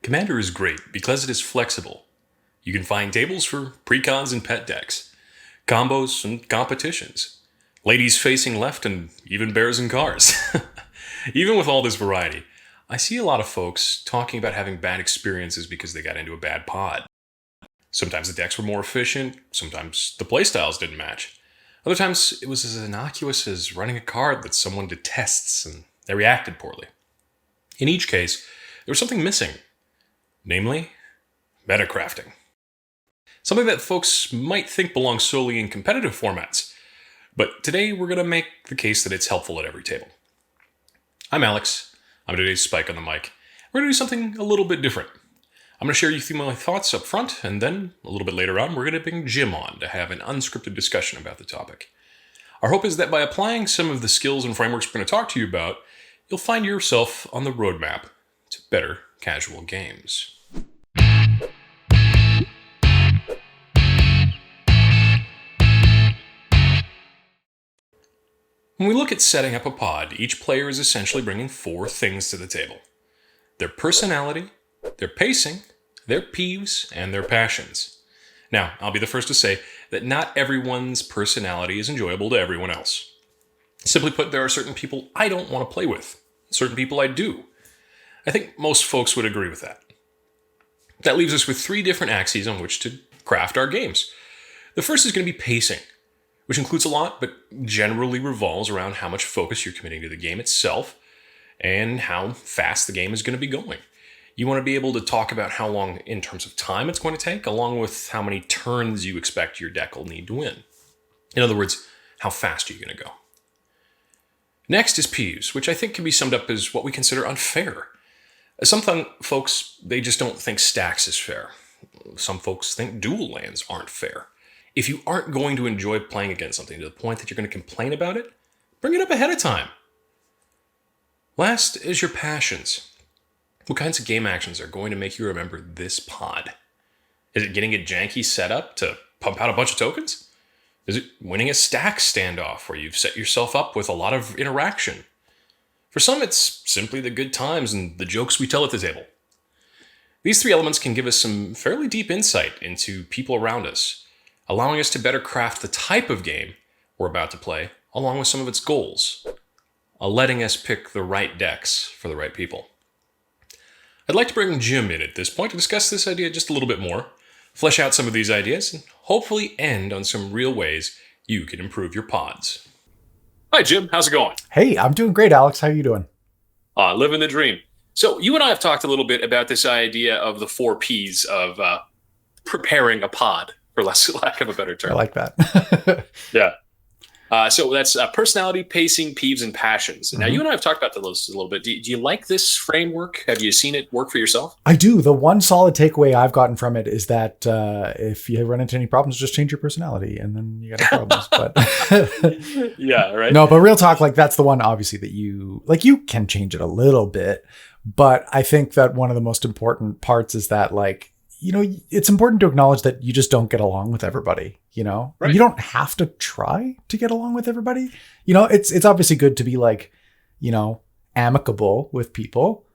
Commander is great because it is flexible. You can find tables for precons and pet decks, combos and competitions, ladies facing left, and even bears and cars. Even with all this variety, I see a lot of folks talking about having bad experiences because they got into a bad pod. Sometimes the decks were more efficient, sometimes the playstyles didn't match. Other times it was as innocuous as running a card that someone detests and they reacted poorly. In each case, there was something missing, namely, metacrafting. Something that folks might think belongs solely in competitive formats, but today we're going to make the case that it's helpful at every table. I'm Alex. I'm today's Spike on the mic. We're going to do something a little bit different. I'm going to share you through my thoughts up front, and then, a little bit later on, we're going to bring Jim on to have an unscripted discussion about the topic. Our hope is that by applying some of the skills and frameworks we're going to talk to you about, you'll find yourself on the roadmap to better casual games. When we look at setting up a pod, each player is essentially bringing 4 things to the table: their personality, their pacing, their peeves, and their passions. Now, I'll be the first to say that not everyone's personality is enjoyable to everyone else. Simply put, there are certain people I don't want to play with, certain people I do. I think most folks would agree with that. That leaves us with 3 different axes on which to craft our games. The first is going to be pacing, which includes a lot, but generally revolves around how much focus you're committing to the game itself and how fast the game is going to be going. You want to be able to talk about how long in terms of time it's going to take, along with how many turns you expect your deck will need to win. In other words, how fast are you going to go? Next is peeves, which I think can be summed up as what we consider unfair. Some folks, they just don't think stacks is fair. Some folks think dual lands aren't fair. If you aren't going to enjoy playing against something to the point that you're going to complain about it, bring it up ahead of time. Last is your passions. What kinds of game actions are going to make you remember this pod? Is it getting a janky setup to pump out a bunch of tokens? Is it winning a stack standoff where you've set yourself up with a lot of interaction? For some, it's simply the good times and the jokes we tell at the table. These 3 elements can give us some fairly deep insight into people around us, allowing us to better craft the type of game we're about to play, along with some of its goals, letting us pick the right decks for the right people. I'd like to bring Jim in at this point to discuss this idea just a little bit more, flesh out some of these ideas, and hopefully end on some real ways you can improve your pods. Hi, Jim. How's it going? Hey, I'm doing great, Alex. How are you doing? Living the dream. So you and I have talked a little bit about this idea of the 4 Ps of preparing a pod, for lack of a better term. I like that. Yeah. So that's personality, pacing, peeves, and passions. Now, you and I have talked about those a little bit. Do you like this framework? Have you seen it work for yourself? I do. The one solid takeaway I've gotten from it is that if you run into any problems, just change your personality and then you got no problems. But yeah, right. No, but real talk, like that's the one obviously that you can change it a little bit. But I think that one of the most important parts is that it's important to acknowledge that you just don't get along with everybody, right. And you don't have to try to get along with everybody. It's obviously good to be amicable with people,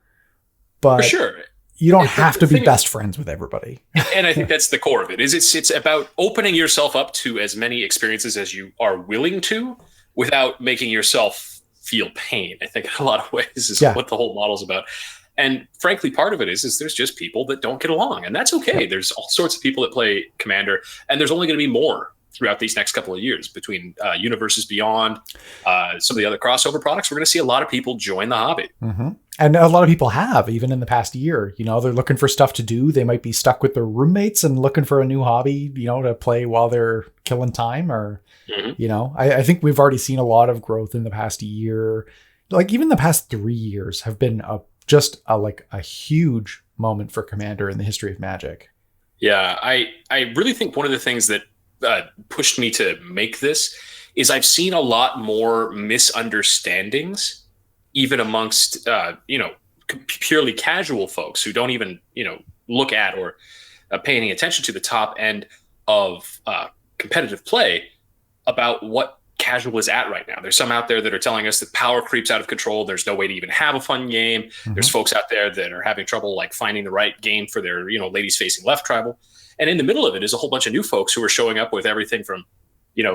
but for sure. You don't have to be best friends with everybody. And I think that's the core of it. It's about opening yourself up to as many experiences as you are willing to without making yourself feel pain. I think in a lot of ways is what the whole model's about. And frankly, part of it is there's just people that don't get along, and that's okay. There's all sorts of people that play Commander, and there's only going to be more throughout these next couple of years between Universes Beyond, some of the other crossover products. We're going to see a lot of people join the hobby. Mm-hmm. And a lot of people have, even in the past year. They're looking for stuff to do. They might be stuck with their roommates and looking for a new hobby, to play while they're killing time. Or, I think we've already seen a lot of growth in the past year. Even the past 3 years have been a huge moment for Commander in the history of Magic. Yeah, I really think one of the things that pushed me to make this is I've seen a lot more misunderstandings, even amongst purely casual folks who don't even look at or pay any attention to the top end of competitive play about what casual is at right now. There's some out there that are telling us that power creeps out of control. There's no way to even have a fun game. Mm-hmm. There's folks out there that are having trouble like finding the right game for their, ladies facing left tribal. And in the middle of it is a whole bunch of new folks who are showing up with everything from,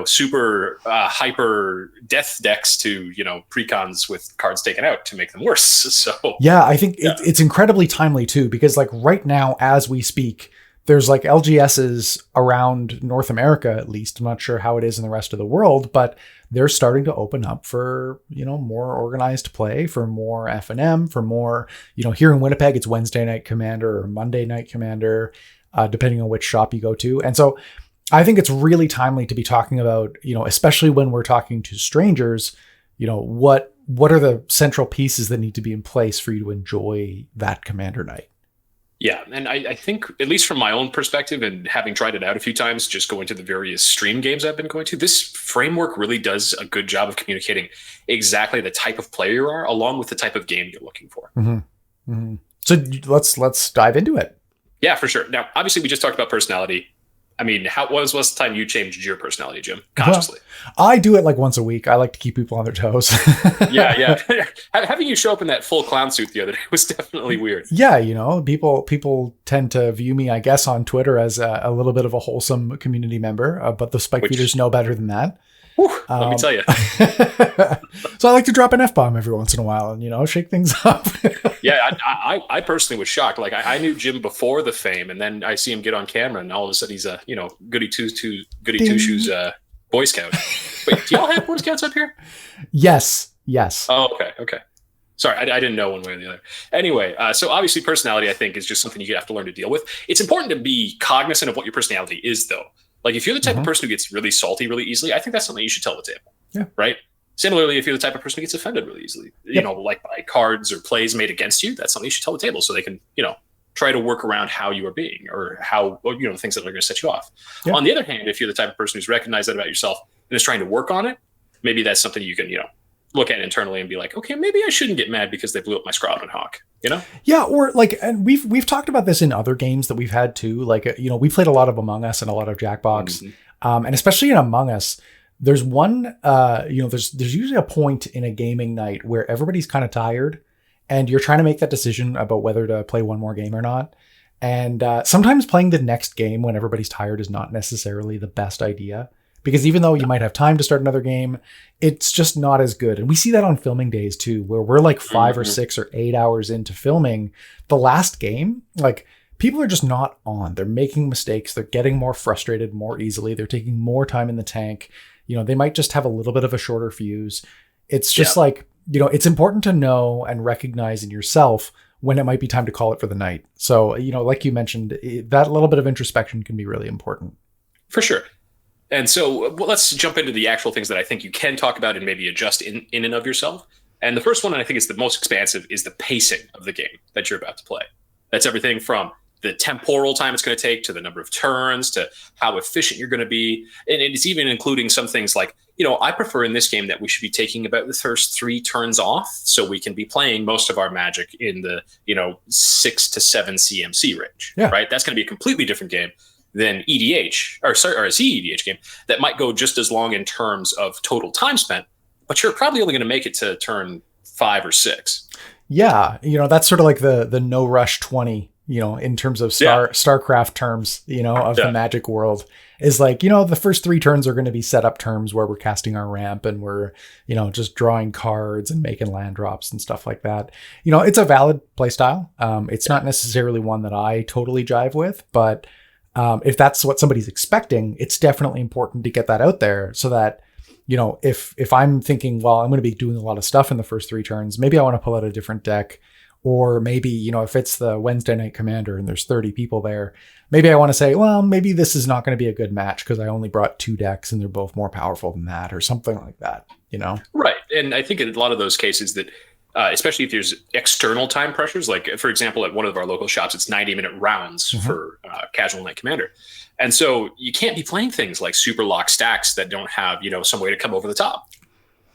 super hyper death decks to, precons with cards taken out to make them worse. So yeah, I think it's incredibly timely too, because like right now, as we speak, there's like LGSs around North America, at least. I'm not sure how it is in the rest of the world, but they're starting to open up for, more organized play, for more F&M, for more, here in Winnipeg, it's Wednesday Night Commander or Monday Night Commander, depending on which shop you go to. And so I think it's really timely to be talking about, especially when we're talking to strangers, what are the central pieces that need to be in place for you to enjoy that Commander night? Yeah, and I think, at least from my own perspective and having tried it out a few times, just going to the various stream games I've been going to, this framework really does a good job of communicating exactly the type of player you are, along with the type of game you're looking for. Mm-hmm. Mm-hmm. So let's dive into it. Yeah, for sure. Now, obviously, we just talked about personality. I mean, what's the time you changed your personality, Jim, consciously? Well, I do it like once a week. I like to keep people on their toes. Yeah. Having you show up in that full clown suit the other day was definitely weird. Yeah, people tend to view me, I guess, on Twitter as a little bit of a wholesome community member, but the Spike Feeders know better than that. Let me tell you. So I like to drop an F-bomb every once in a while and, shake things up. Yeah, I personally was shocked. Like I knew Jim before the fame, and then I see him get on camera, and all of a sudden he's a goody two shoes Boy Scout. Wait, do y'all have Boy Scouts up here? Yes. Oh, okay. Sorry, I didn't know one way or the other. Anyway, so obviously personality, I think, is just something you have to learn to deal with. It's important to be cognizant of what your personality is, though. Like if you're the type of person who gets really salty really easily, I think that's something you should tell the table. Yeah. Right. Similarly, if you're the type of person who gets offended really easily, like by cards or plays made against you, that's something you should tell the table so they can, try to work around how you are being or how, things that are going to set you off. Yeah. On the other hand, if you're the type of person who's recognized that about yourself and is trying to work on it, maybe that's something you can, look at internally and be like, okay, maybe I shouldn't get mad because they blew up my Scrotman Hawk, Yeah, or like, and we've talked about this in other games that we've had too. Like, we played a lot of Among Us and a lot of Jackbox. Mm-hmm. And especially in Among Us, there's one, there's usually a point in a gaming night where everybody's kind of tired and you're trying to make that decision about whether to play one more game or not. And sometimes playing the next game when everybody's tired is not necessarily the best idea, because even though you might have time to start another game, it's just not as good. And we see that on filming days too, where we're like 5 or 6 or 8 hours into filming the last game, like people are just not on. They're making mistakes. They're getting more frustrated more easily. They're taking more time in the tank. They might just have a little bit of a shorter fuse. It's just like, it's important to know and recognize in yourself when it might be time to call it for the night. So, like you mentioned, that little bit of introspection can be really important. For sure. And so let's jump into the actual things that I think you can talk about and maybe adjust in and of yourself. And the first one, and I think is the most expansive, is the pacing of the game that you're about to play. That's everything from the temporal time it's going to take to the number of turns to how efficient you're going to be. And it's even including some things like, I prefer in this game that we should be taking about the first 3 turns off so we can be playing most of our magic in the, 6 to 7 CMC range, right? That's going to be a completely different game than EDH or a CEDH game that might go just as long in terms of total time spent, but you're probably only going to make it to turn 5 or 6. Yeah. That's sort of like the no rush 20, in terms of StarCraft terms, of the Magic world, is like, the first 3 turns are going to be set up terms where we're casting our ramp and we're, just drawing cards and making land drops and stuff like that. It's a valid play style. It's not necessarily one that I totally jive with, but if that's what somebody's expecting, it's definitely important to get that out there so that, if I'm thinking, well, I'm going to be doing a lot of stuff in the first 3 turns, maybe I want to pull out a different deck. Or maybe, if it's the Wednesday Night Commander and there's 30 people there, maybe I want to say, well, maybe this is not going to be a good match because I only brought 2 decks and they're both more powerful than that, or something like that, Right. And I think in a lot of those cases that, especially if there's external time pressures, like, for example, at one of our local shops, it's 90-minute rounds for Casual Night Commander. And so you can't be playing things like super lock stacks that don't have, some way to come over the top.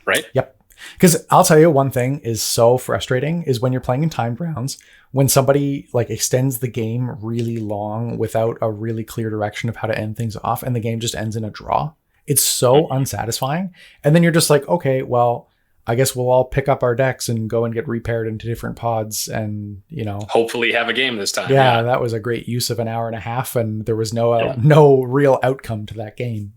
Right? Yep. Because I'll tell you, one thing is so frustrating is when you're playing in timed rounds, when somebody like extends the game really long without a really clear direction of how to end things off, and the game just ends in a draw. It's so unsatisfying. And then you're just like, okay, well, I guess we'll all pick up our decks and go and get repaired into different pods and, hopefully have a game this time. Yeah, that was a great use of an hour and a half, and there was no real outcome to that game,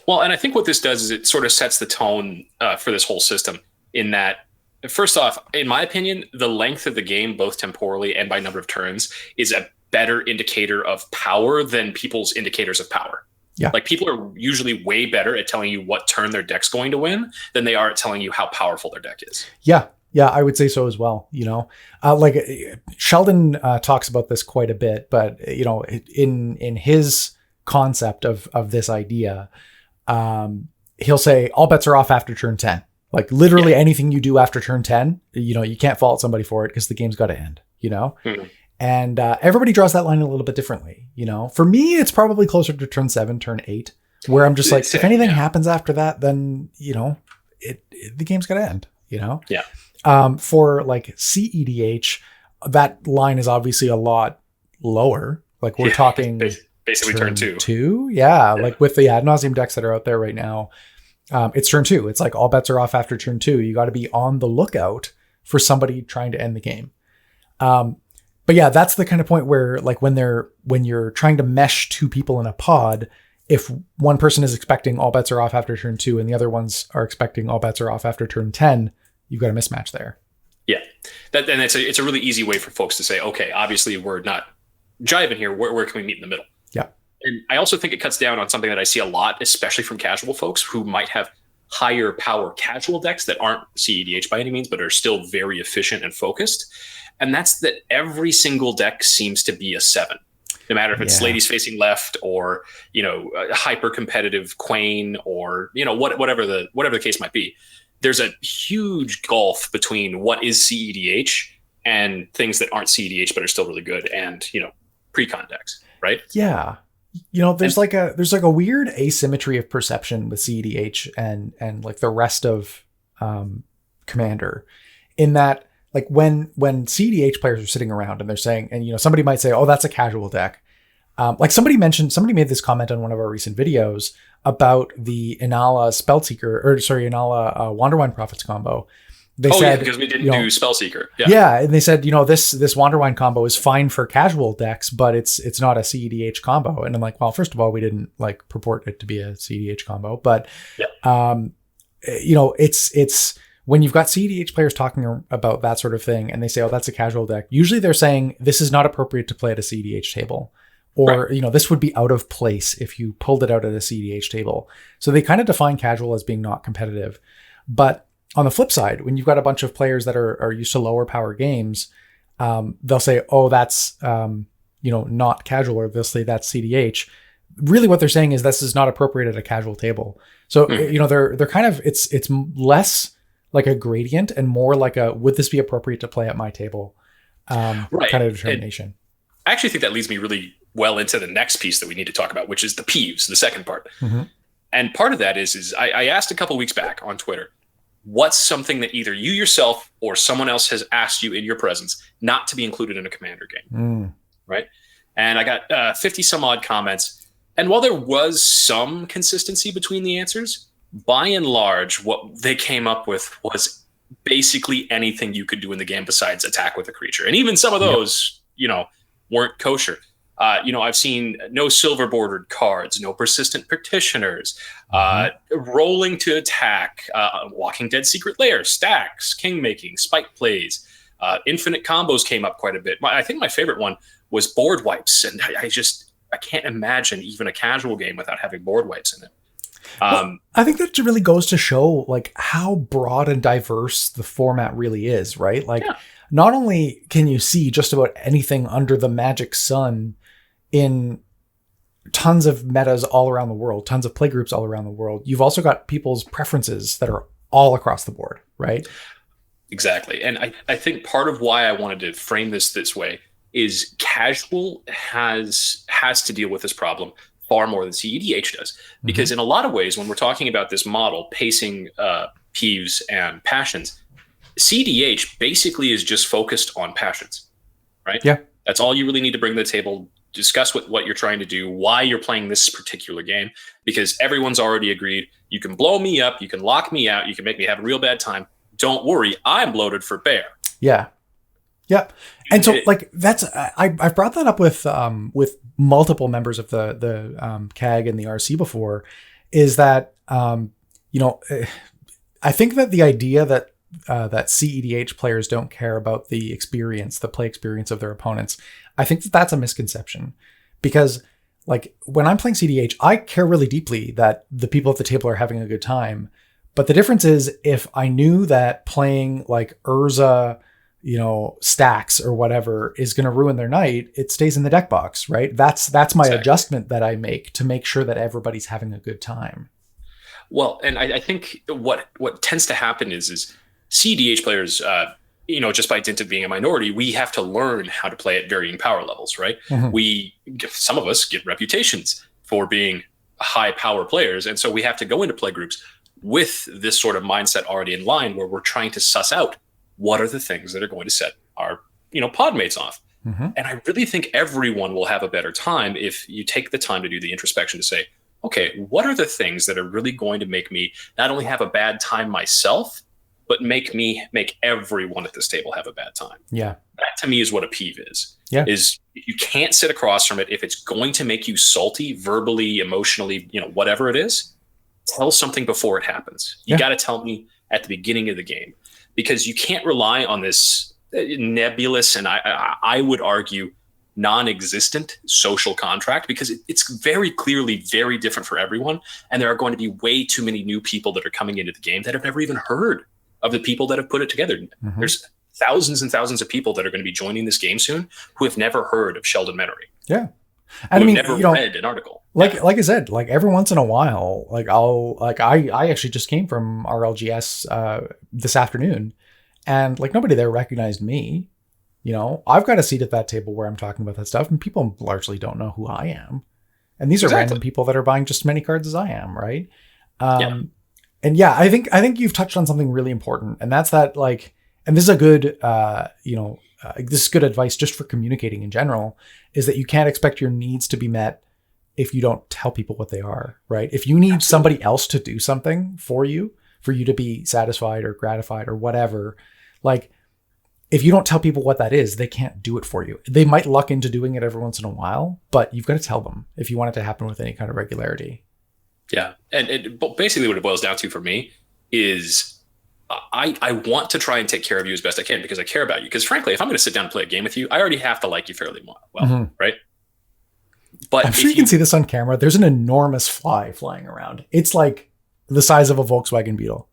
Well, and I think what this does is it sort of sets the tone for this whole system in that, first off, in my opinion, the length of the game, both temporally and by number of turns, is a better indicator of power than people's indicators of power. Yeah. Like, people are usually way better at telling you what turn their deck's going to win than they are at telling you how powerful their deck is. Yeah. Yeah, I would say so as well. Like Sheldon talks about this quite a bit, but in his concept of this idea, he'll say all bets are off after turn 10. Like, literally anything you do after turn 10, you can't fault somebody for it because the game's got to end. Mm-hmm. And everybody draws that line a little bit differently. For me, it's probably closer to turn 7, turn 8, where I'm just like, if anything happens after that, then the game's got to end. Yeah. For like CEDH, that line is obviously a lot lower. Like, we're talking basically turn 2. Yeah. Like with the ad nauseum decks that are out there right now, it's turn 2. It's like all bets are off after turn 2. You got to be on the lookout for somebody trying to end the game. But yeah, that's the kind of point where, like, when you're trying to mesh two people in a pod, if one person is expecting all bets are off after turn 2 and the other ones are expecting all bets are off after turn 10, you've got a mismatch there. Yeah. And it's a really easy way for folks to say, okay, obviously we're not jiving here. Where can we meet in the middle? Yeah. And I also think it cuts down on something that I see a lot, especially from casual folks who might have higher power casual decks that aren't CEDH by any means, but are still very efficient and focused. And that's that every single deck seems to be a 7. No matter if it's ladies facing left or, a hyper competitive Quain or, whatever the case might be. There's a huge gulf between what is CEDH and things that aren't CEDH but are still really good and, pre-con decks, right? Yeah. There's like a weird asymmetry of perception with CEDH and like the rest of Commander, in that, like, when CEDH players are sitting around and they're saying, and somebody might say, oh, that's a casual deck. Like somebody made this comment on one of our recent videos about the Inala Inala Wanderwine Prophets combo. They said, because we didn't do Spellseeker. Yeah, and they said, this Wanderwine combo is fine for casual decks, but it's not a CEDH combo. And I'm like, well, first of all, we didn't like purport it to be a CEDH combo, but it's when you've got CEDH players talking about that sort of thing and they say, oh, that's a casual deck, usually they're saying this is not appropriate to play at a CEDH table. Or, right. This would be out of place if you pulled it out at a CEDH table. So they kind of define casual as being not competitive. But on the flip side, when you've got a bunch of players that are used to lower power games, they'll say, oh, that's, not casual, or they'll say that's CEDH. Really what they're saying is this is not appropriate at a casual table. So, they're kind of, it's less like a gradient and more like a, would this be appropriate to play at my table? Kind of determination. And I actually think that leads me really well into the next piece that we need to talk about, which is the Peeves, the second part. Mm-hmm. And part of that is I asked a couple weeks back on Twitter, what's something that either you yourself or someone else has asked you in your presence not to be included in a Commander game, right? And I got 50 some odd comments. And while there was some consistency between the answers, by and large, what they came up with was basically anything you could do in the game besides attack with a creature. And even some of those, weren't kosher. I've seen no silver bordered cards, no persistent petitioners, rolling to attack, Walking Dead Secret Lair, stacks, kingmaking, spike plays, infinite combos came up quite a bit. I think my favorite one was board wipes. And I can't imagine even a casual game without having board wipes in it. Well, I think that really goes to show like how broad and diverse the format really is, right? Like not only can you see just about anything under the magic sun in tons of metas all around the world, tons of playgroups all around the world, you've also got people's preferences that are all across the board, right? Exactly. And I think part of why I wanted to frame this way is casual has to deal with this problem far more than CEDH does. Because in a lot of ways, when we're talking about this model, pacing, peeves, and passions, CEDH basically is just focused on passions, right? Yeah. That's all you really need to bring to the table. discuss what you're trying to do, why you're playing this particular game, because everyone's already agreed. You can blow me up, you can lock me out, you can make me have a real bad time. Don't worry, I'm bloated for bear. Yeah. Yep. And so like that's I've brought that up with multiple members of the CAG and the RC before, is that you know, I think that the idea that that CEDH players don't care about the play experience of their opponents, I think that that's a misconception, because like when I'm playing CEDH, I care really deeply that the people at the table are having a good time. But the difference is, if I knew that playing like Urza, you know, stacks or whatever is going to ruin their night, it stays in the deck box, right? That's my adjustment that I make to make sure that everybody's having a good time. Well, and I think what tends to happen is CDH players, you know, just by dint of being a minority, we have to learn how to play at varying power levels, right? Some of us get reputations for being high power players, and so we have to go into play groups with this sort of mindset already in line, where we're trying to suss out what are the things that are going to set our, you know, pod mates off. And I really think everyone will have a better time if you take the time to do the introspection to say, okay, what are the things that are really going to make me not only have a bad time myself, but make everyone at this table have a bad time. Yeah. That to me is what a peeve is. Yeah. Is you can't sit across from it. If it's going to make you salty, verbally, emotionally, you know, whatever it is, tell something before it happens. You got to tell me at the beginning of the game, because you can't rely on this nebulous and I would argue non-existent social contract, because it's very clearly very different for everyone. And there are going to be way too many new people that are coming into the game that have never even heard of the people that have put it together. There's thousands and thousands of people that are going to be joining this game soon who have never heard of Sheldon Menery. Yeah. And I mean, never read an article. Like I said, like every once in a while, like I actually just came from RLGS this afternoon, and like nobody there recognized me. You know, I've got a seat at that table where I'm talking about that stuff, and people largely don't know who I am. And these are random people that are buying just as many cards as I am, right? And yeah, I think you've touched on something really important, and that's that, like, and this is a good, this is good advice just for communicating in general, is that you can't expect your needs to be met if you don't tell people what they are, right? If you need somebody else to do something for you to be satisfied or gratified or whatever, like, if you don't tell people what that is, they can't do it for you. They might luck into doing it every once in a while, but you've got to tell them if you want it to happen with any kind of regularity. Yeah. And basically what it boils down to for me is I want to try and take care of you as best I can because I care about you. Because frankly, if I'm going to sit down and play a game with you, I already have to like you fairly well, right? But I'm sure you can see this on camera. There's an enormous fly flying around. It's like the size of a Volkswagen Beetle.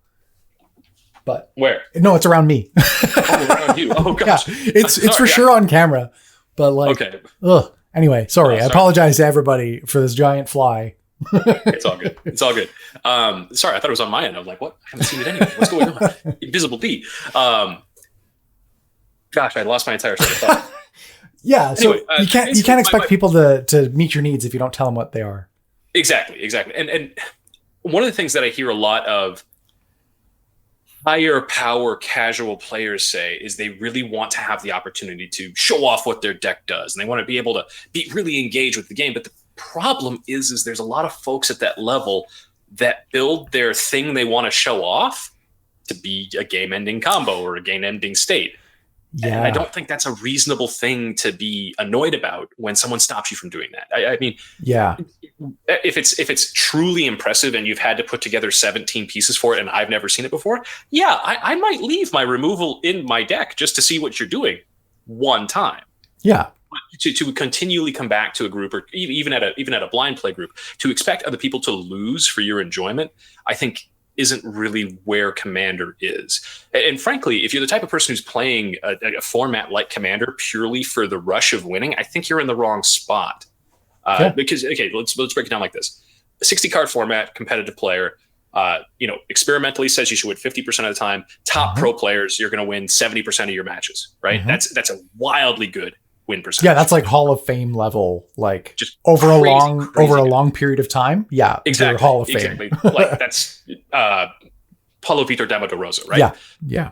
But where? No, it's around me. Oh, around you. Oh gosh. Yeah, it's for sure on camera. But like, okay. Ugh. Anyway, sorry. I apologize to everybody for this giant fly. It's all good. It's all good. Sorry, I thought it was on my end. I was like, what? I haven't seen it anyway. What's going on? Invisible bee. Gosh, I lost my entire train of thought. Yeah, anyway, so you can't expect people to meet your needs if you don't tell them what they are. Exactly. And one of the things that I hear a lot of higher power casual players say is they really want to have the opportunity to show off what their deck does, and they want to be able to be really engaged with the game. But the problem is there's a lot of folks at that level that build their thing they want to show off to be a game-ending combo or a game-ending state. Yeah. And I don't think that's a reasonable thing to be annoyed about when someone stops you from doing that. I mean, yeah, if it's truly impressive and you've had to put together 17 pieces for it and I've never seen it before, yeah, I might leave my removal in my deck just to see what you're doing one time. Yeah. To continually come back to a group, or even at a blind play group, to expect other people to lose for your enjoyment, I think isn't really where Commander is. And frankly, if you're the type of person who's playing a format like Commander purely for the rush of winning, I think you're in the wrong spot. Because let's break it down like this: a 60 card format, competitive player, experimentally says you should win 50% of the time. Top pro players, you're going to win 70% of your matches, right? That's a wildly good win percentage. Yeah, that's like Hall of Fame level, like just over a long period of time. Yeah, exactly. Hall of Fame. Exactly. Like that's Paulo Vitor Dama da Rosa, right? Yeah.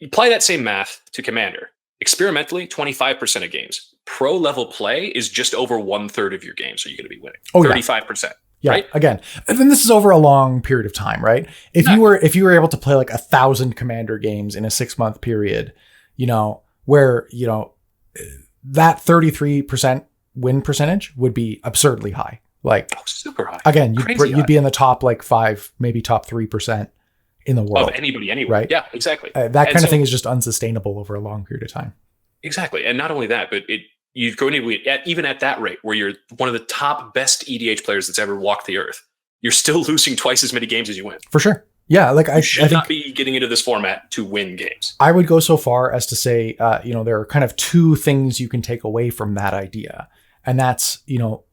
You apply that same math to Commander. Experimentally, 25% of games. Pro level play is just over 1/3 of your games are you going to be winning. Oh, 35%. Yeah. Right? Again, and then this is over a long period of time, right? If you were able to play like 1,000 Commander games in a 6-month period, where, that 33% win percentage would be absurdly high. Like, super high. Again, you'd be in the top like 5, maybe top 3% in the world. Of anybody anywhere. Right? Yeah, exactly. That kind of thing is just unsustainable over a long period of time. Exactly. And not only that, but you're going to be even at that rate where you're one of the top best EDH players that's ever walked the earth. You're still losing twice as many games as you win. For sure. Yeah. Like I should not be getting into this format to win games. I would go so far as to say, there are kind of 2 things you can take away from that idea. And that's,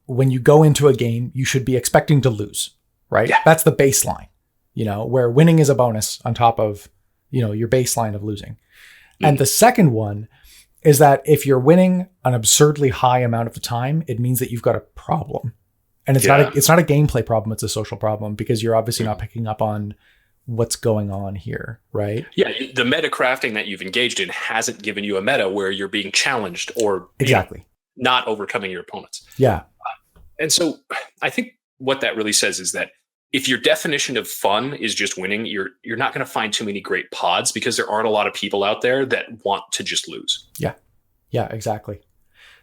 when you go into a game, you should be expecting to lose, right? Yeah. That's the baseline, where winning is a bonus on top of, your baseline of losing. Mm-hmm. And the second one is that if you're winning an absurdly high amount of the time, it means that you've got a problem. And it's not a gameplay problem, it's a social problem, because you're obviously not picking up on what's going on here, right? Yeah, the meta crafting that you've engaged in hasn't given you a meta where you're being challenged or not overcoming your opponents. Yeah. And so I think what that really says is that if your definition of fun is just winning, you're not going to find too many great pods because there aren't a lot of people out there that want to just lose. Yeah, exactly.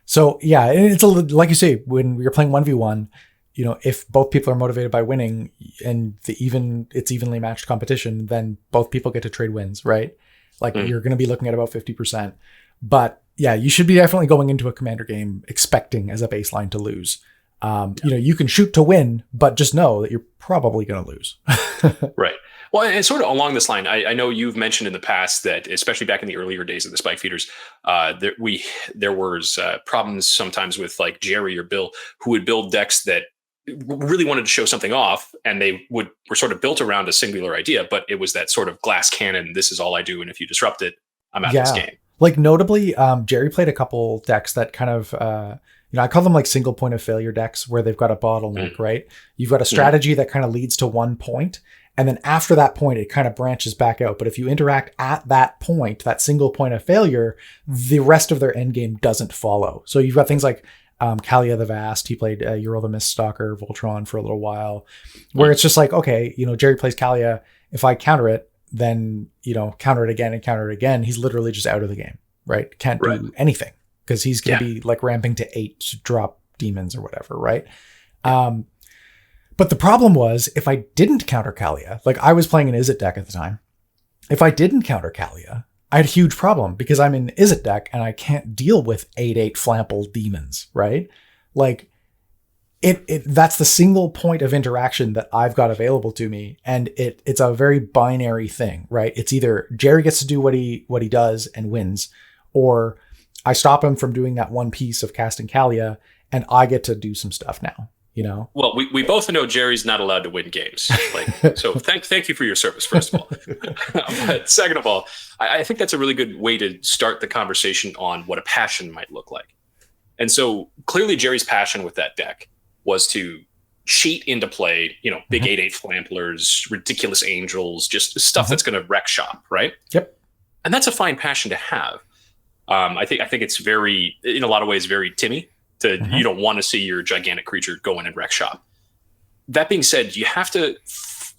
So yeah, it's like you say, when you're playing 1v1, if both people are motivated by winning and it's evenly matched competition, then both people get to trade wins, right? Like you're going to be looking at about 50%. But yeah, you should be definitely going into a Commander game expecting as a baseline to lose. You can shoot to win, but just know that you're probably going to lose. Right. Well, and sort of along this line, I know you've mentioned in the past that, especially back in the earlier days of the Spike Feeders, there was problems sometimes with like Jerry or Bill, who would build decks that really wanted to show something off, and they were sort of built around a singular idea, but it was that sort of glass cannon. This is all I do, and if you disrupt it, I'm out of this game. Like notably, Jerry played a couple decks that kind of, I call them like single point of failure decks where they've got a bottleneck, right? You've got a strategy that kind of leads to one point. And then after that point, it kind of branches back out. But if you interact at that point, that single point of failure, the rest of their end game doesn't follow. So you've got things like Kalia the Vast. He played Ural the Miststalker, Voltron for a little while, where it's just like, okay, Jerry plays Kalia. If I counter it, then, counter it again and counter it again. He's literally just out of the game, right? Can't do anything because he's going to be like ramping to 8 to drop demons or whatever, right? But the problem was, if I didn't counter Kalia, like I was playing an Izzet deck at the time, if I didn't counter Kalia, I had a huge problem because I'm an Izzet deck and I can't deal with 8/8 flample demons, right? Like that's the single point of interaction that I've got available to me, and it's a very binary thing, right? It's either Jerry gets to do what he does and wins, or I stop him from doing that one piece of casting Kalia and I get to do some stuff now. Well, we both know Jerry's not allowed to win games. So thank you for your service, first of all. But second of all, I think that's a really good way to start the conversation on what a passion might look like. And so clearly Jerry's passion with that deck was to cheat into play, big 8/8 flamplers, ridiculous angels, just stuff that's going to wreck shop, right? Yep. And that's a fine passion to have. I think it's very, in a lot of ways, very Timmy. You don't want to see your gigantic creature go in and wreck shop. That being said, you have to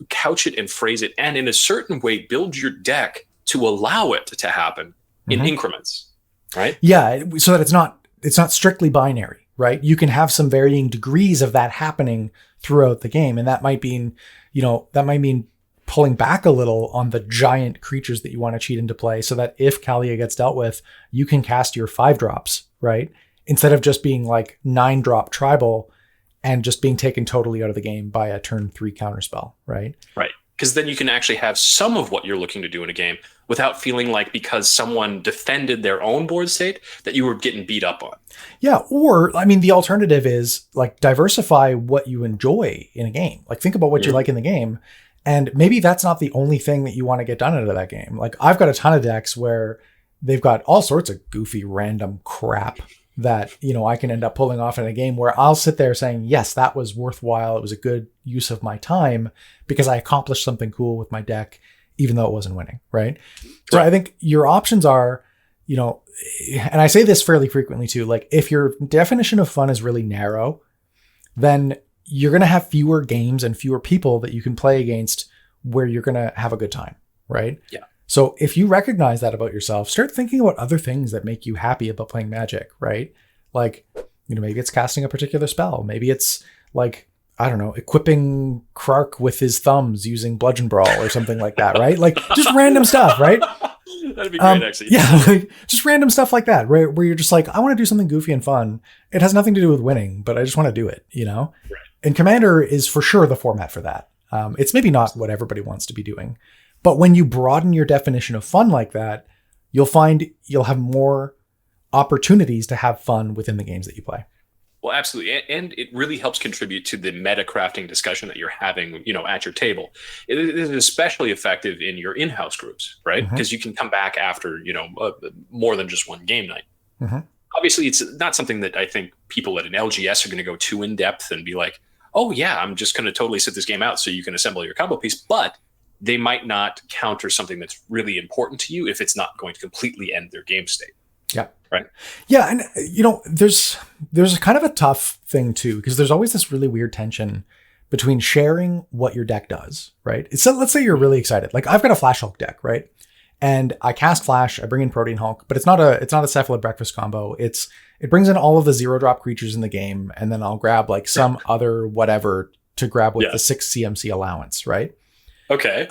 couch it and phrase it, and in a certain way, build your deck to allow it to happen in increments, right? Yeah, so that it's not strictly binary, right? You can have some varying degrees of that happening throughout the game, and that might mean pulling back a little on the giant creatures that you want to cheat into play, so that if Kalia gets dealt with, you can cast your 5-drops, right? Instead of just being like 9-drop tribal and just being taken totally out of the game by a turn 3 counterspell, right? Right. Because then you can actually have some of what you're looking to do in a game without feeling like because someone defended their own board state that you were getting beat up on. Yeah. Or, the alternative is like diversify what you enjoy in a game. Like think about what you like in the game. And maybe that's not the only thing that you want to get done out of that game. Like I've got a ton of decks where they've got all sorts of goofy, random crap that, I can end up pulling off in a game where I'll sit there saying, yes, that was worthwhile. It was a good use of my time because I accomplished something cool with my deck, even though it wasn't winning. Right. So I think your options are, you know, and I say this fairly frequently too, like if your definition of fun is really narrow, then you're going to have fewer games and fewer people that you can play against where you're going to have a good time, right? Yeah. So if you recognize that about yourself, start thinking about other things that make you happy about playing Magic, right? Like, you know, maybe it's casting a particular spell. Maybe it's like, I don't know, equipping Krark with his thumbs using Bludgeon Brawl or something like that, right? Like just random stuff, right? That'd be great, actually. Yeah, like just random stuff like that, right? Where you're just like, I want to do something goofy and fun. It has nothing to do with winning, but I just want to do it, you know? Right. And Commander is for sure the format for that. It's maybe not what everybody wants to be doing, but when you broaden your definition of fun like that, you'll find you'll have more opportunities to have fun within the games that you play. Well, absolutely. And it really helps contribute to the meta crafting discussion that you're having, you know, at your table. It is especially effective in your in-house groups, right? Because you can come back after, you know, more than just one game night. Obviously, it's not something that I think people at an LGS are going to go too in depth and be like, oh, yeah, I'm just going to totally sit this game out so you can assemble your combo piece. But they might not counter something that's really important to you if it's not going to completely end their game state. Yeah. Right. Yeah. And, you know, there's kind of a tough thing, too, because there's always this really weird tension between sharing what your deck does. Right. So let's say you're really excited. Like I've got a Flash Hulk deck. Right. And I cast Flash. I bring in Protean Hulk, but it's not a Cephalid Breakfast combo. It brings in all of the 0-drop creatures in the game. And then I'll grab like some other whatever to grab with the 6 CMC allowance. Right. Okay.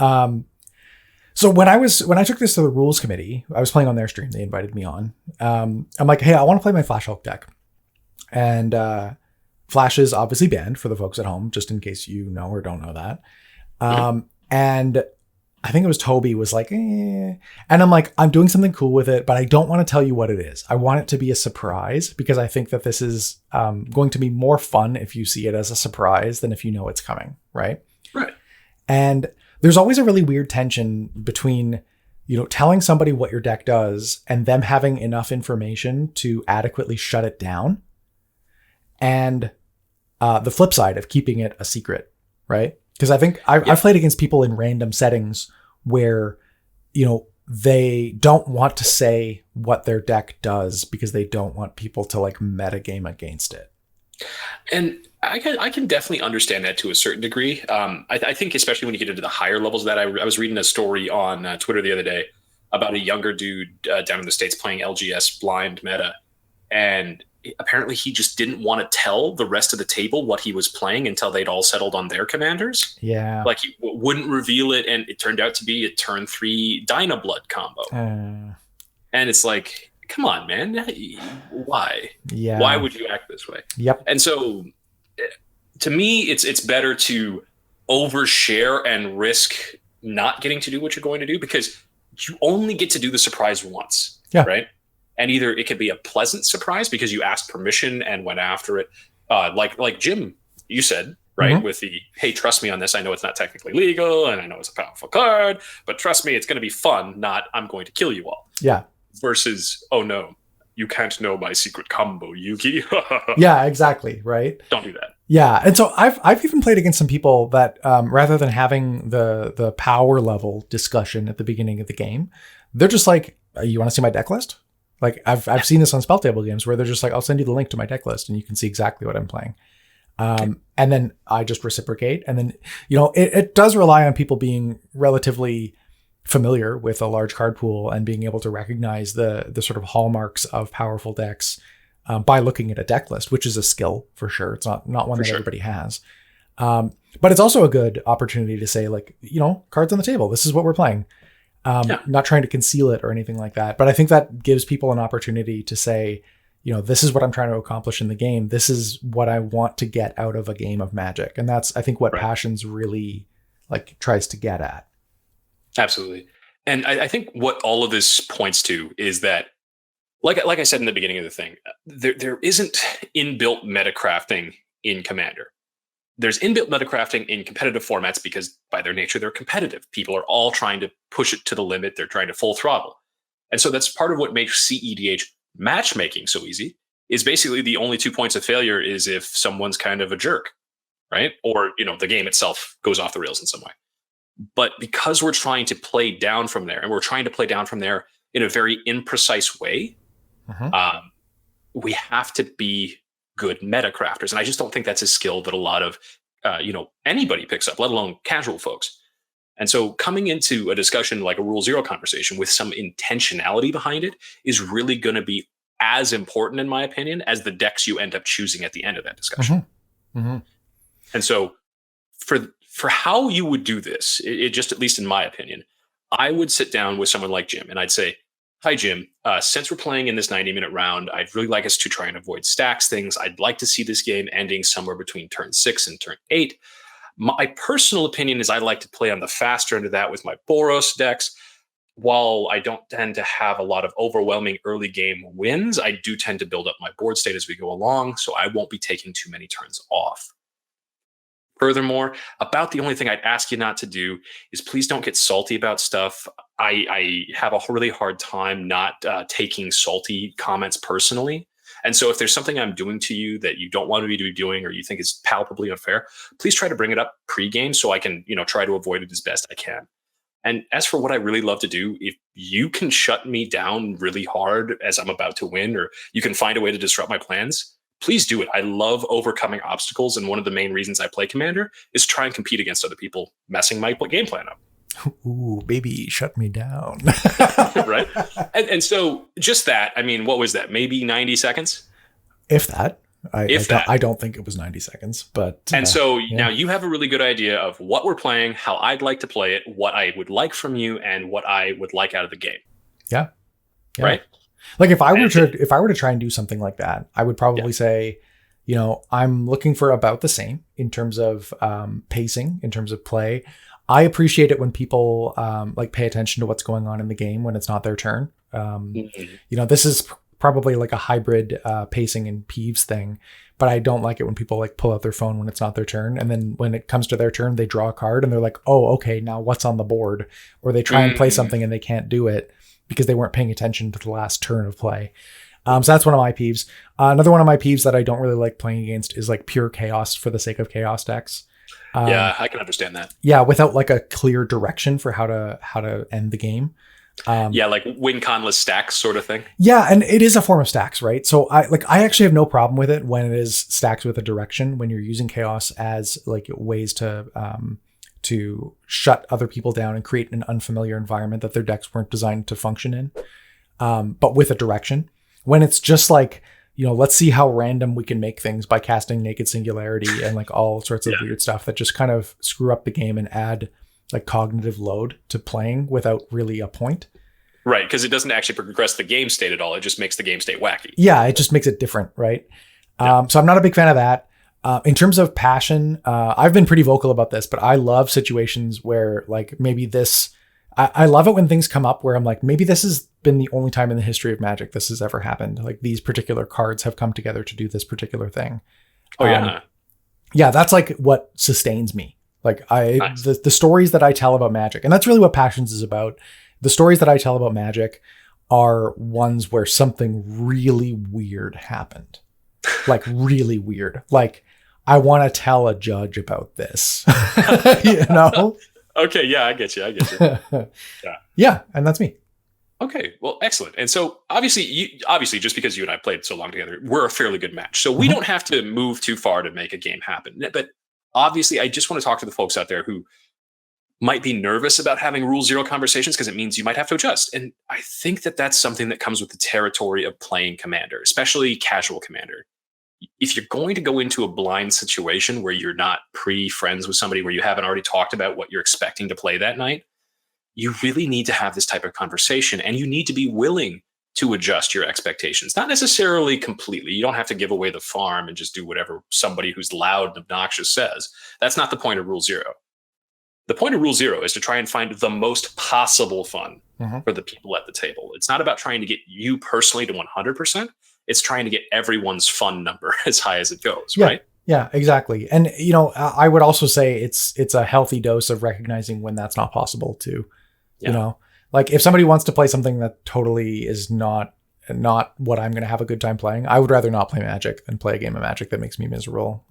So when I took this to the rules committee, I was playing on their stream. They invited me on. I'm like, hey, I want to play my Flash Hulk deck. And Flash is obviously banned for the folks at home, just in case you know or don't know that. And I think it was Toby was like, eh. And I'm like, I'm doing something cool with it, but I don't want to tell you what it is. I want it to be a surprise because I think that this is going to be more fun if you see it as a surprise than if you know it's coming. Right. Right. And there's always a really weird tension between, you know, telling somebody what your deck does and them having enough information to adequately shut it down. And the flip side of keeping it a secret, right? Because I think I've played against people in random settings where, you know, they don't want to say what their deck does because they don't want people to like metagame against it. And I can definitely understand that to a certain degree. I think especially when you get into the higher levels of that, I was reading a story on Twitter the other day about a younger dude down in the States playing LGS blind meta. And apparently he just didn't want to tell the rest of the table what he was playing until they'd all settled on their commanders. Yeah. Like he wouldn't reveal it. And it turned out to be a turn 3 Dynablood combo. And it's like, come on, man. Why? Yeah. Why would you act this way? Yep. And so to me, it's better to overshare and risk not getting to do what you're going to do because you only get to do the surprise once. Yeah. Right. And either it could be a pleasant surprise because you asked permission and went after it. Like Jim, you said, right? With the, hey, trust me on this. I know it's not technically legal and I know it's a powerful card, but trust me, it's going to be fun. Not I'm going to kill you all. Yeah. Versus, oh no, you can't know my secret combo, Yuki. Yeah, exactly. Right. Don't do that. Yeah. And so I've even played against some people that rather than having the power level discussion at the beginning of the game, they're just like, you want to see my deck list? Like I've seen this on spell table games where they're just like, I'll send you the link to my deck list and you can see exactly what I'm playing. And then I just reciprocate. And then, you know, it does rely on people being relatively familiar with a large card pool and being able to recognize the sort of hallmarks of powerful decks by looking at a deck list, which is a skill for sure. It's not one that everybody has. But it's also a good opportunity to say like, you know, cards on the table. This is what we're playing. Not trying to conceal it or anything like that. But I think that gives people an opportunity to say, you know, this is what I'm trying to accomplish in the game. This is what I want to get out of a game of Magic. And that's, I think, what Passions really like tries to get at. Absolutely. And I think what all of this points to is that, like I said in the beginning of the thing, there isn't inbuilt metacrafting in Commander. There's inbuilt metacrafting in competitive formats because by their nature, they're competitive. People are all trying to push it to the limit. They're trying to full throttle. And so that's part of what makes CEDH matchmaking so easy is basically the only 2 points of failure is if someone's kind of a jerk, right? Or, you know, the game itself goes off the rails in some way. But because we're trying to play down from there and we're trying to play down from there in a very imprecise way. We have to be good meta crafters. And I just don't think that's a skill that a lot of, anybody picks up, let alone casual folks. And so coming into a discussion like a Rule Zero conversation with some intentionality behind it is really going to be as important, in my opinion, as the decks you end up choosing at the end of that discussion. And so for how you would do this, it just, at least in my opinion, I would sit down with someone like Jim and I'd say, hi, Jim, since we're playing in this 90-minute round, I'd really like us to try and avoid stacks things. I'd like to see this game ending somewhere between turn 6 and turn 8. My personal opinion is I like to play on the faster end of that with my Boros decks. While I don't tend to have a lot of overwhelming early game wins, I do tend to build up my board state as we go along, so I won't be taking too many turns off. Furthermore, about the only thing I'd ask you not to do is please don't get salty about stuff. I have a really hard time not taking salty comments personally. And so if there's something I'm doing to you that you don't want me to be doing or you think is palpably unfair, please try to bring it up pre-game so I can, try to avoid it as best I can. And as for what I really love to do, if you can shut me down really hard as I'm about to win, or you can find a way to disrupt my plans, please do it. I love overcoming obstacles. And one of the main reasons I play Commander is try and compete against other people messing my game plan up. Ooh, baby, shut me down. Right. And so just that, what was that? Maybe 90 seconds? If that. I don't think it was 90 seconds, but. And so now you have a really good idea of what we're playing, how I'd like to play it, what I would like from you, and what I would like out of the game. Yeah. Right. Like if I were to try and do something like that, I would probably say, I'm looking for about the same in terms of pacing, in terms of play. I appreciate it when people pay attention to what's going on in the game when it's not their turn. This is probably like a hybrid pacing and Peeves thing, but I don't like it when people pull out their phone when it's not their turn. And then when it comes to their turn, they draw a card and they're like, oh, okay, now what's on the board? Or they try and play something and they can't do it because they weren't paying attention to the last turn of play. So that's one of my peeves. Another one of my peeves that I don't really like playing against is pure chaos for the sake of chaos decks. Yeah, I can understand that. Yeah, without a clear direction for how to end the game. Like win conless stacks sort of thing. Yeah, and it is a form of stacks, right? So I actually have no problem with it when it is stacks with a direction, when you're using chaos as ways to shut other people down and create an unfamiliar environment that their decks weren't designed to function in, but with a direction. When it's just let's see how random we can make things by casting Naked Singularity and all sorts of weird stuff that just kind of screw up the game and add cognitive load to playing without really a point. Right, because it doesn't actually progress the game state at all. It just makes the game state wacky. Yeah, it just makes it different, right? Yeah. So I'm not a big fan of that. In terms of passion, I've been pretty vocal about this, but I love situations where maybe this... I love it when things come up where I'm maybe this has been the only time in the history of Magic this has ever happened. These particular cards have come together to do this particular thing. Oh, yeah. Yeah, that's what sustains me. Nice. The stories that I tell about Magic, and that's really what Passions is about. The stories that I tell about Magic are ones where something really weird happened. Really weird. I want to tell a judge about this. Okay, yeah, I get you. Yeah, and that's me. Okay, well, excellent. And so obviously, just because you and I played so long together, we're a fairly good match. So we don't have to move too far to make a game happen. But obviously, I just want to talk to the folks out there who might be nervous about having Rule Zero conversations because it means you might have to adjust. And I think that that's something that comes with the territory of playing Commander, especially casual Commander. If you're going to go into a blind situation where you're not pre-friends with somebody, where you haven't already talked about what you're expecting to play that night, you really need to have this type of conversation, and you need to be willing to adjust your expectations. Not necessarily completely. You don't have to give away the farm and just do whatever somebody who's loud and obnoxious says. That's not the point of Rule Zero. The point of Rule Zero is to try and find the most possible fun for the people at the table. It's not about trying to get you personally to 100%. It's trying to get everyone's fun number as high as it goes, right? Yeah, exactly. And, I would also say it's a healthy dose of recognizing when that's not possible too. Yeah. If somebody wants to play something that totally is not what I'm going to have a good time playing, I would rather not play Magic than play a game of Magic that makes me miserable,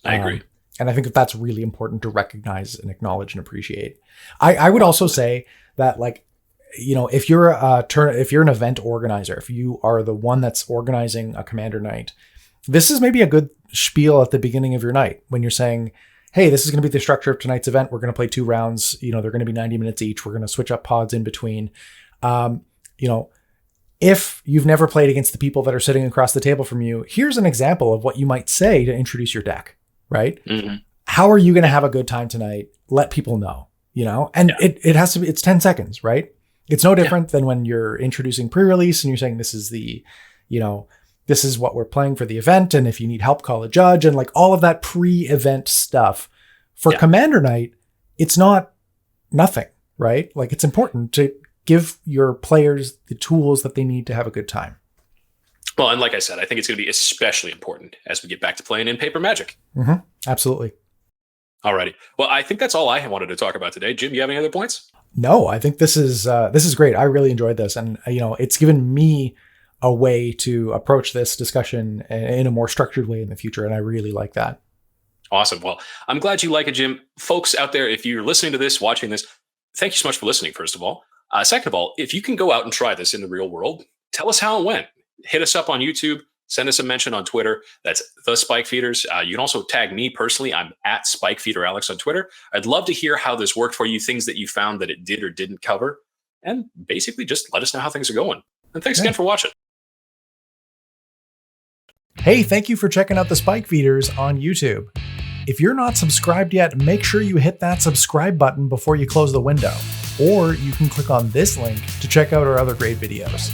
I agree. And I think that's really important to recognize and acknowledge and appreciate. I would also say that if you're if you're an event organizer, if you are the one that's organizing a commander night, this is maybe a good spiel at the beginning of your night when you're saying, hey, this is going to be the structure of tonight's event. We're going to play 2 rounds. They're going to be 90 minutes each. We're going to switch up pods in between. If you've never played against the people that are sitting across the table from you, here's an example of what you might say to introduce your deck, right? Mm-hmm. How are you going to have a good time tonight? Let people know, and it has to be, it's 10 seconds, right? It's no different than when you're introducing pre-release and you're saying, this is this is what we're playing for the event. And if you need help, call a judge, and like all of that pre-event stuff. For Commander Night, it's not nothing, right? Like it's important to give your players the tools that they need to have a good time. Well, and like I said, I think it's going to be especially important as we get back to playing in paper Magic. Mm-hmm. Absolutely. Alrighty. Well, I think that's all I wanted to talk about today. Jim, you have any other points? No, I think this is great. I really enjoyed this. And, it's given me a way to approach this discussion in a more structured way in the future. And I really like that. Awesome. Well, I'm glad you like it, Jim. Folks out there, if you're listening to this, watching this, thank you so much for listening, first of all. Second of all, if you can go out and try this in the real world, tell us how it went. Hit us up on YouTube. Send us a mention on Twitter. That's The Spike Feeders. You can also tag me personally. I'm at SpikeFeederAlex on Twitter. I'd love to hear how this worked for you, things that you found that it did or didn't cover. And basically just let us know how things are going. And thanks again for watching. Hey, thank you for checking out The Spike Feeders on YouTube. If you're not subscribed yet, make sure you hit that subscribe button before you close the window. Or you can click on this link to check out our other great videos.